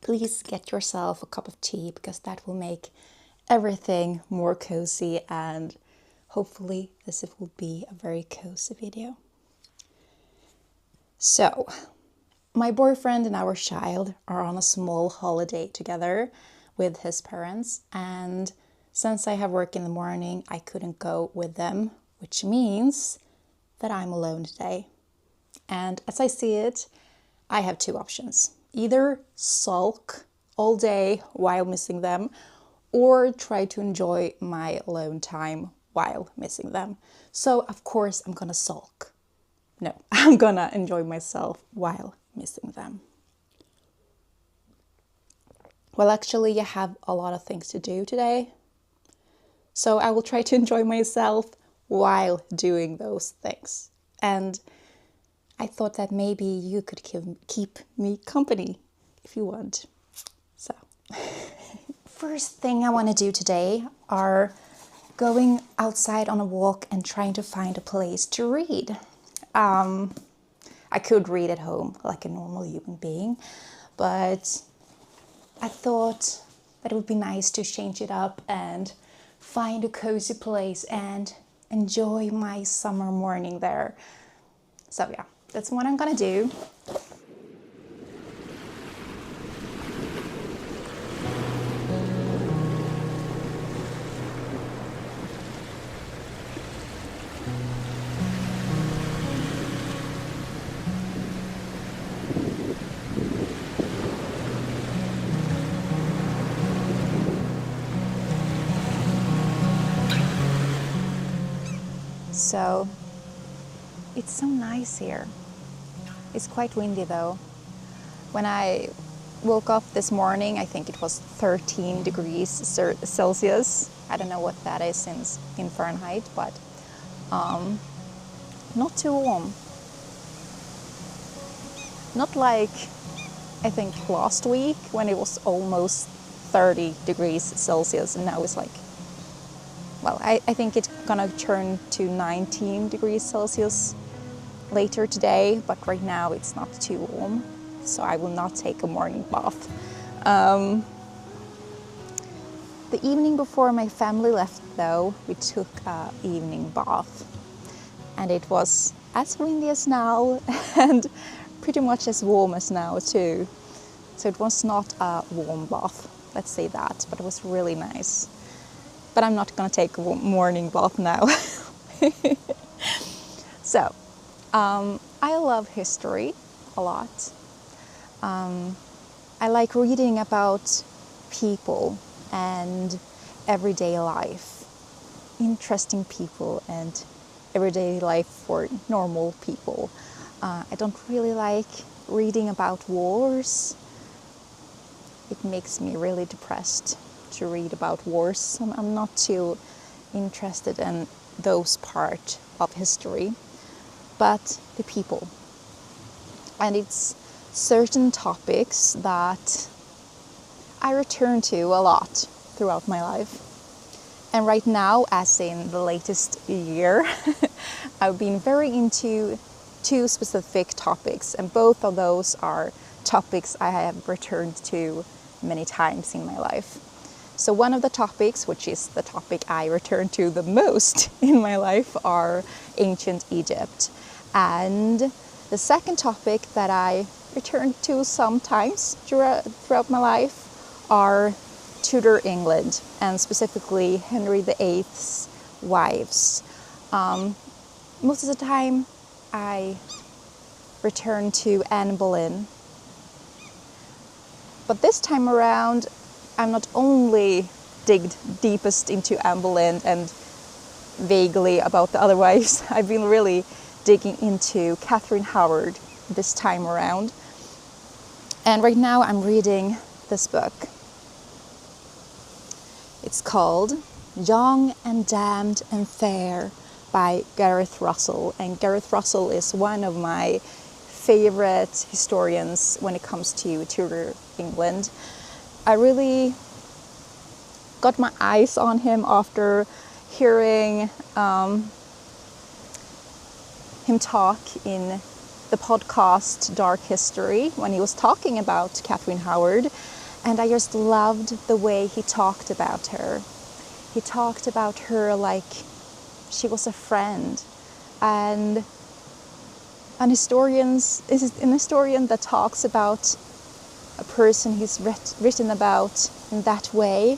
please get yourself a cup of tea because that will make everything more cozy, and hopefully this will be a very cozy video. So, my boyfriend and our child are on a small holiday together with his parents, and since I have work in the morning, I couldn't go with them, which means that I'm alone today. And as I see it, I have two options. Either sulk all day while missing them, or try to enjoy my alone time while missing them. So of course I'm gonna sulk. No, I'm gonna enjoy myself while missing them. Well, actually, I have a lot of things to do today. So I will try to enjoy myself while doing those things. And I thought that maybe you could keep me company if you want. So, first thing I want to do today are going outside on a walk and trying to find a place to read. I could read at home like a normal human being, but I thought that it would be nice to change it up and find a cozy place and enjoy my summer morning there. So yeah, that's what I'm gonna do. So it's so nice here. It's quite windy though. When I woke up this morning, I think it was 13 degrees Celsius. I don't know what that is in Fahrenheit, but not too warm. Not like I think last week when it was almost 30 degrees Celsius, and now it's like, well, I think it's gonna turn to 19 degrees Celsius later today, but right now it's not too warm, so I will not take a morning bath. The evening before my family left though, we took an evening bath, and it was as windy as now and pretty much as warm as now too. So it was not a warm bath, let's say that, but it was really nice. But I'm not gonna take a morning bath now. So, I love history a lot. I like reading about people and everyday life, interesting people and everyday life for normal people. I don't really like reading about wars. It makes me really depressed to read about wars. I'm not too interested in those parts of history, but the people. And it's certain topics that I return to a lot throughout my life. And right now, as in the latest year, I've been very into two specific topics, and both of those are topics I have returned to many times in my life. So one of the topics, which is the topic I return to the most in my life, are ancient Egypt. And the second topic that I return to sometimes throughout my life are Tudor England, and specifically Henry VIII's wives. Most of the time I return to Anne Boleyn. But this time around, I'm not only digged deepest into Anne Boleyn and vaguely about the other wives, I've been really digging into Catherine Howard this time around. And right now I'm reading this book. It's called Young and Damned and Fair by Gareth Russell. And Gareth Russell is one of my favorite historians when it comes to Tudor England. I really got my eyes on him after hearing him talk in the podcast Dark History when he was talking about Catherine Howard, and I just loved the way he talked about her. He talked about her like she was a friend, and an historian that talks about a person he's written about in that way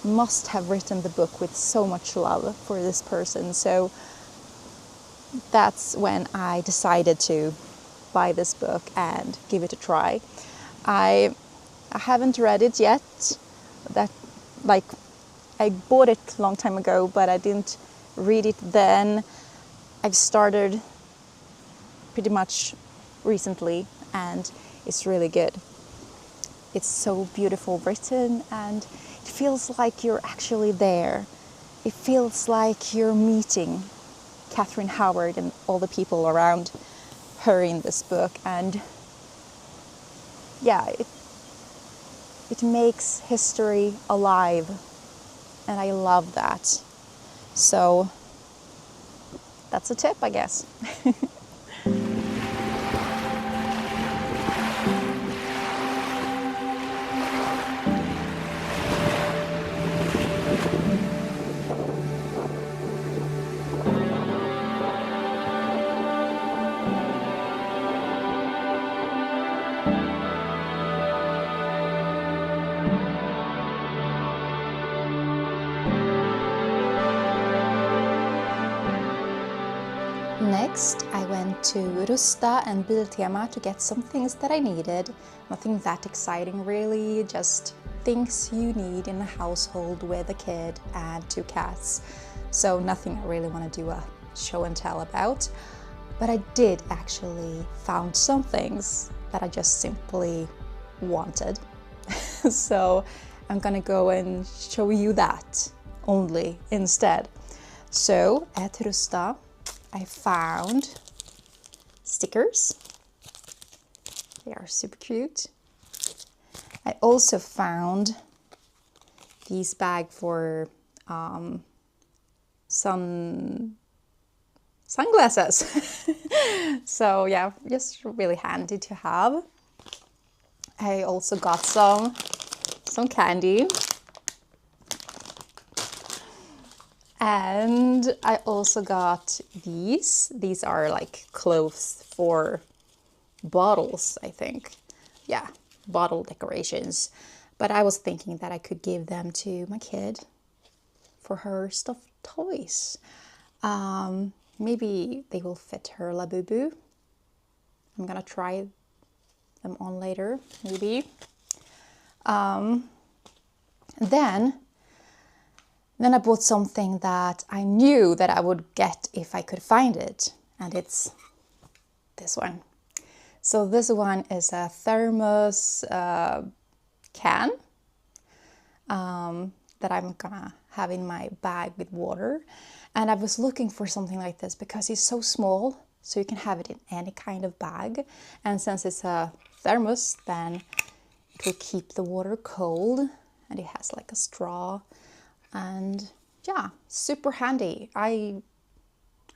must have written the book with so much love for this person. So that's when I decided to buy this book and give it a try. I haven't read it yet. I bought it a long time ago, but I didn't read it then. I've started pretty much recently, and it's really good. It's so beautiful written, and it feels like you're actually there. It feels like you're meeting Catherine Howard and all the people around her in this book, and yeah, it makes history alive, and I love that. So that's a tip, I guess. Next, I went to Rusta and Biltema to get some things that I needed. Nothing that exciting really, just things you need in a household with a kid and 2 cats. So nothing I really want to do a show and tell about. But I did actually found some things that I just simply wanted. So I'm gonna go and show you that only instead. So at Rusta, I found stickers. They are super cute. I also found these bags for sunglasses. So yeah, just really handy to have. I also got some candy. And I also got these. These are like clothes for bottles, I think. Yeah, bottle decorations. But I was thinking that I could give them to my kid for her stuffed toys. Maybe they will fit her Labubu. I'm gonna try them on later, maybe. Then I bought something that I knew that I would get if I could find it, and it's this one. So this one is a thermos can that I'm gonna have in my bag with water. And I was looking for something like this because it's so small, so you can have it in any kind of bag. And since it's a thermos, then it will keep the water cold, and it has like a straw. And yeah, super handy. I'm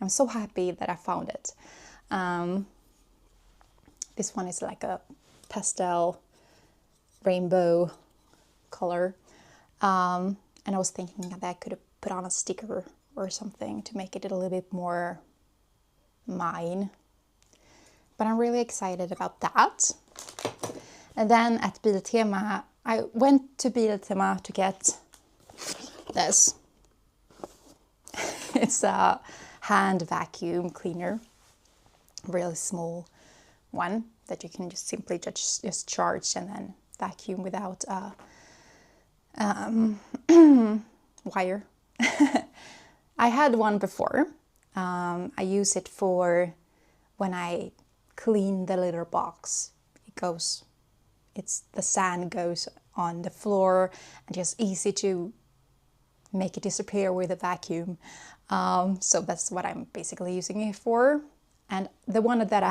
so happy that I found it. This one is like a pastel rainbow color. And I was thinking that I could have put on a sticker or something to make it a little bit more mine. But I'm really excited about that. And then at Biltema, I went to Biltema to get this. It's a hand vacuum cleaner, really small one that you can just simply just charge and then vacuum without a wire. I had one before. I use it for when I clean the litter box. The sand goes on the floor, and just easy to make it disappear with a vacuum. So that's what I'm basically using it for. And the one that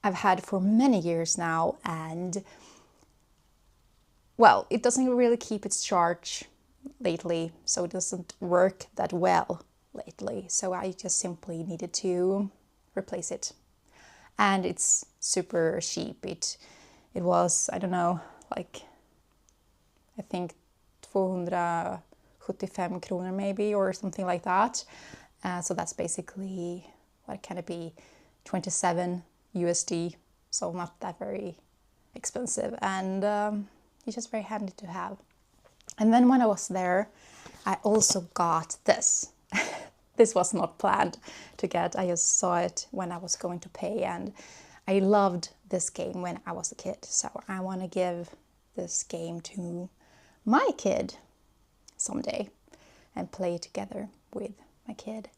I've had for many years now, and well, it doesn't really keep its charge lately, so it doesn't work that well lately. So I just simply needed to replace it. and it's super cheap. It was, I don't know, like I think 275 kronor maybe, or something like that. So that's basically, what can it be, 27 USD, so not that very expensive, and it's just very handy to have. And then when I was there, I also got this. This was not planned to get, I just saw it when I was going to pay, and I loved this game when I was a kid, so I want to give this game to my kid someday and play together with my kid.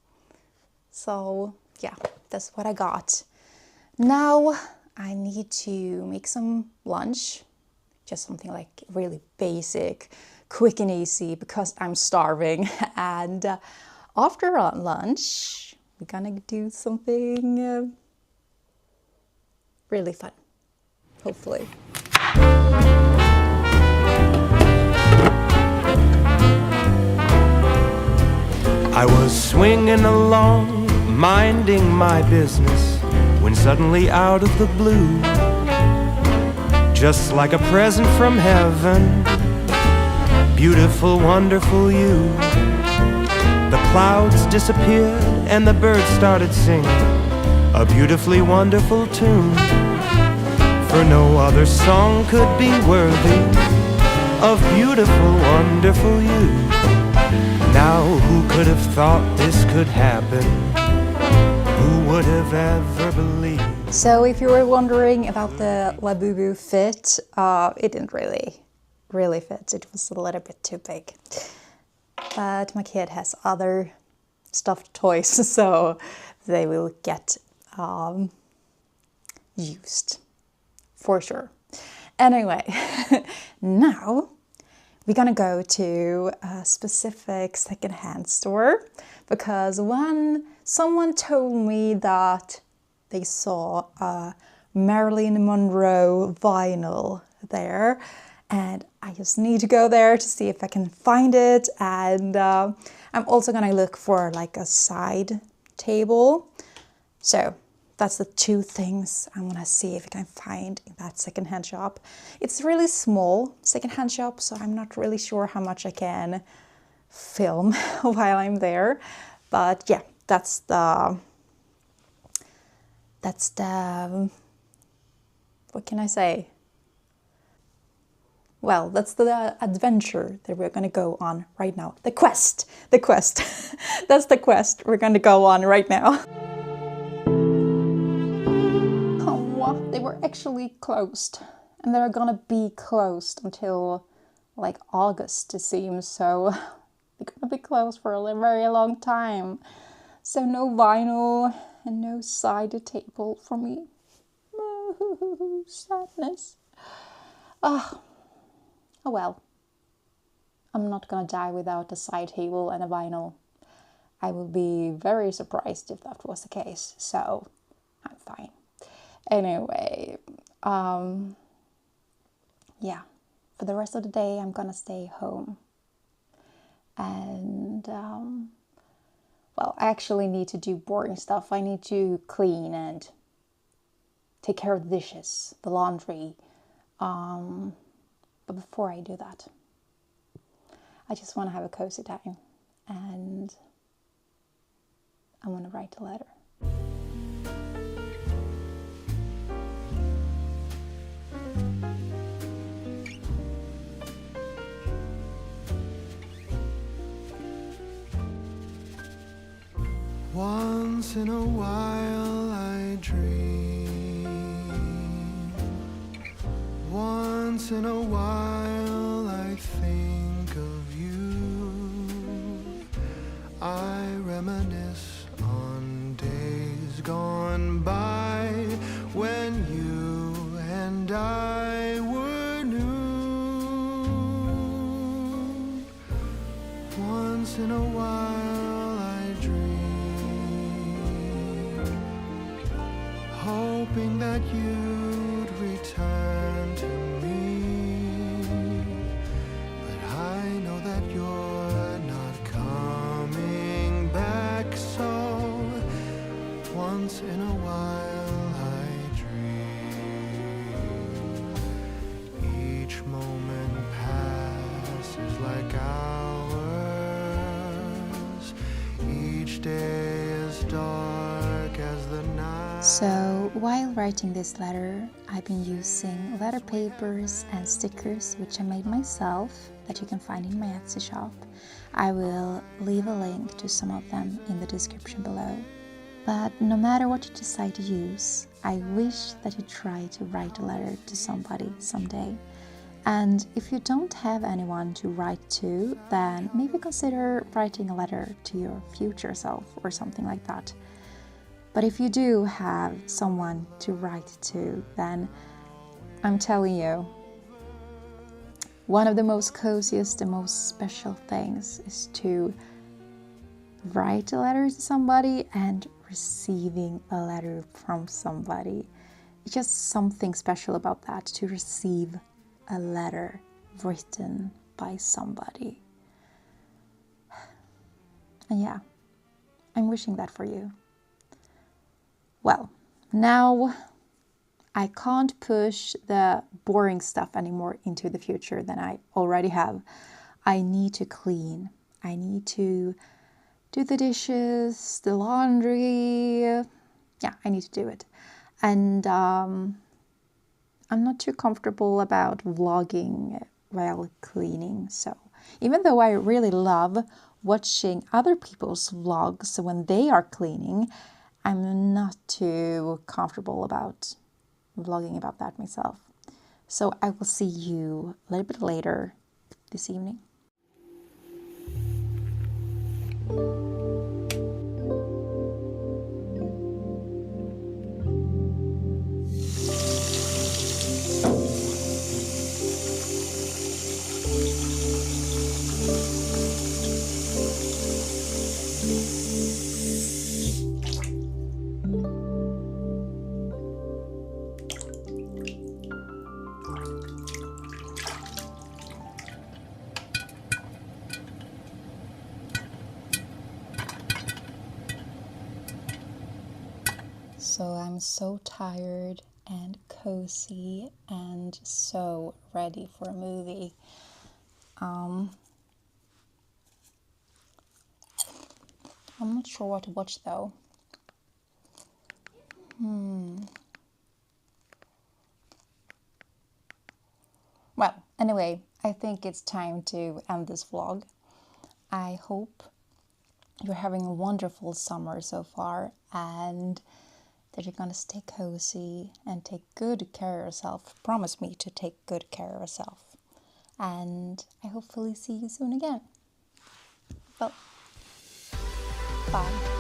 So yeah, that's what I got. Now I need to make some lunch, just something like really basic, quick and easy, because I'm starving. And after lunch, we're gonna do something really fun, hopefully. I was swinging along, minding my business, when suddenly out of the blue, just like a present from heaven, beautiful, wonderful you. The clouds disappeared and the birds started singing a beautifully wonderful tune. For no other song could be worthy of beautiful, wonderful you. Now who could have thought this could happen? Who would have ever believed? So if you were wondering about the Labubu fit, it didn't really fit. It was a little bit too big. But my kid has other stuffed toys, so they will get used for sure. Anyway, now we're gonna go to a specific secondhand store, because someone told me that they saw a Marilyn Monroe vinyl there, and I just need to go there to see if I can find it. And I'm also gonna look for like a side table. So that's the two things I'm gonna see if I can find in that secondhand shop. It's a really small secondhand shop, so I'm not really sure how much I can film while I'm there. But yeah, that's the what can I say? Well, that's the adventure that we're gonna go on right now. The quest. That's the quest we're gonna go on right now. Oh, they were actually closed, and they're gonna be closed until like August, it seems. So they're gonna be closed for a very long time. So no vinyl and no side table for me. Sadness. Oh well. I'm not gonna die without a side table and a vinyl. I would be very surprised if that was the case, so I'm fine. Anyway, yeah, for the rest of the day I'm gonna stay home. And well, I actually need to do boring stuff. I need to clean and take care of the dishes, the laundry. But before I do that, I just want to have a cozy time, and I want to write a letter. Once in a while I dream. Once in a while I think of you. I reminisce on days gone by when you and I were new. Once in a while I dream, hoping that you'd return to me. But I know that you're not coming back, so So while writing this letter, I've been using letter papers and stickers which I made myself that you can find in my Etsy shop. I will leave a link to some of them in the description below. But no matter what you decide to use, I wish that you try to write a letter to somebody someday. And if you don't have anyone to write to, then maybe consider writing a letter to your future self or something like that. But if you do have someone to write to, then I'm telling you, one of the most coziest and most special things is to write a letter to somebody and receiving a letter from somebody. It's just something special about that, to receive a letter written by somebody. And yeah, I'm wishing that for you. Well, now I can't push the boring stuff anymore into the future than I already have. I need to clean. I need to do the dishes, the laundry. Yeah, I need to do it. And I'm not too comfortable about vlogging while cleaning. So even though I really love watching other people's vlogs when they are cleaning, I'm not too comfortable about vlogging about that myself. So I will see you a little bit later this evening. So I'm so tired and cozy and so ready for a movie. I'm not sure what to watch though. Well, anyway, I think it's time to end this vlog. I hope you're having a wonderful summer so far and that you're gonna stay cozy and take good care of yourself. Promise me to take good care of yourself. And I hopefully see you soon again. Well, bye.